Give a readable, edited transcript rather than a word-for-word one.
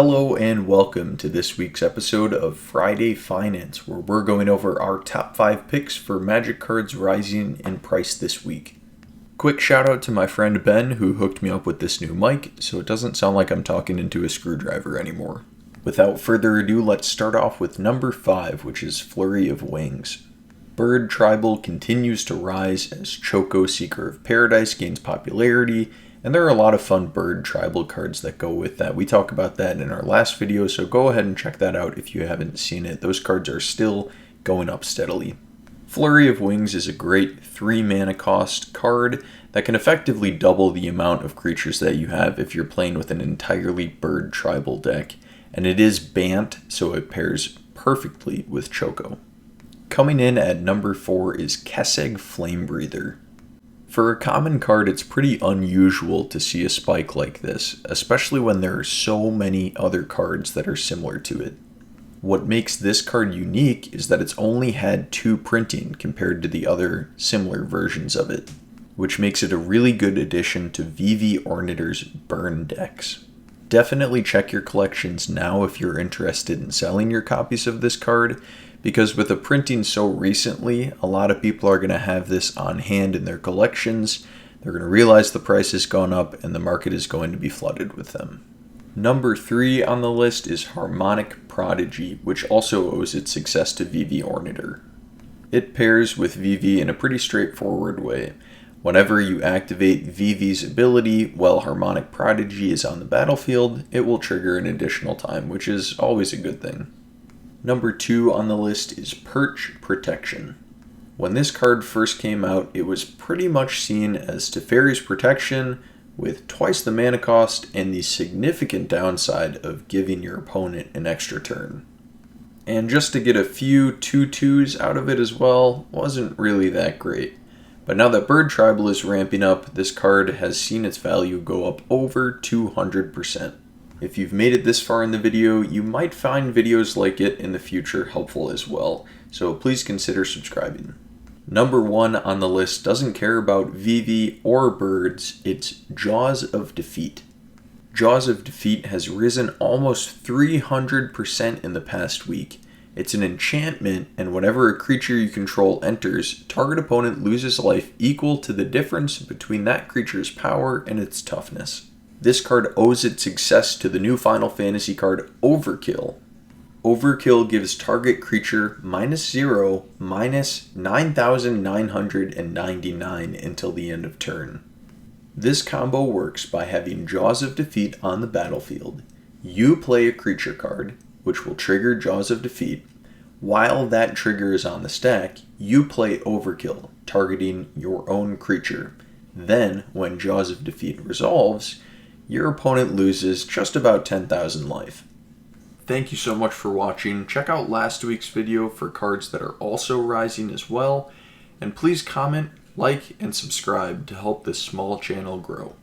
Hello and welcome to this week's episode of Friday Finance, where we're going over our top 5 picks for Magic cards rising in price this week. Quick shout out to my friend Ben who hooked me up with this new mic, so it doesn't sound like I'm talking into a screwdriver anymore. Without further ado, let's start off with number 5, which is Flurry of Wings. Bird Tribal continues to rise as Choco Seeker of Paradise gains popularity, and there are a lot of fun bird tribal cards that go with that. We talk about that in our last video, so go ahead and check that out if you haven't seen it. Those cards are still going up steadily. Flurry of Wings is a great 3 mana cost card that can effectively double the amount of creatures that you have if you're playing with an entirely bird tribal deck. And it is Bant, so it pairs perfectly with Choco. Coming in at number 4 is Kessig Flamebreather. For a common card, it's pretty unusual to see a spike like this, especially when there are so many other cards that are similar to it. What makes this card unique is that it's only had 2 printing compared to the other similar versions of it, which makes it a really good addition to Vivi Ornitier's burn decks. Definitely check your collections now if you're interested in selling your copies of this card, because with the printing so recently, a lot of people are going to have this on hand in their collections. They're going to realize the price has gone up and the market is going to be flooded with them. Number 3 on the list is Harmonic Prodigy, which also owes its success to Vivi Ornitier. It pairs with Vivi in a pretty straightforward way. Whenever you activate Vivi's ability while Harmonic Prodigy is on the battlefield, it will trigger an additional time, which is always a good thing. Number 2 on the list is Perch Protection. When this card first came out, it was pretty much seen as Teferi's Protection with twice the mana cost and the significant downside of giving your opponent an extra turn. And just to get a few 2/2s out of it as well, wasn't really that great. But now that Bird Tribal is ramping up, this card has seen its value go up over 200%. If you've made it this far in the video, you might find videos like it in the future helpful as well, so please consider subscribing. Number 1 on the list doesn't care about Vivi or birds, it's Jaws of Defeat. Jaws of Defeat has risen almost 300% in the past week. It's an enchantment, and whenever a creature you control enters, target opponent loses life equal to the difference between that creature's power and its toughness. This card owes its success to the new Final Fantasy card Overkill. Overkill gives target creature -0, -9,999 until the end of turn. This combo works by having Jaws of Defeat on the battlefield. You play a creature card, which will trigger Jaws of Defeat. While that trigger is on the stack, you play Overkill, targeting your own creature. Then, when Jaws of Defeat resolves, your opponent loses just about 10,000 life. Thank you so much for watching. Check out last week's video for cards that are also rising as well. And please comment, like, and subscribe to help this small channel grow.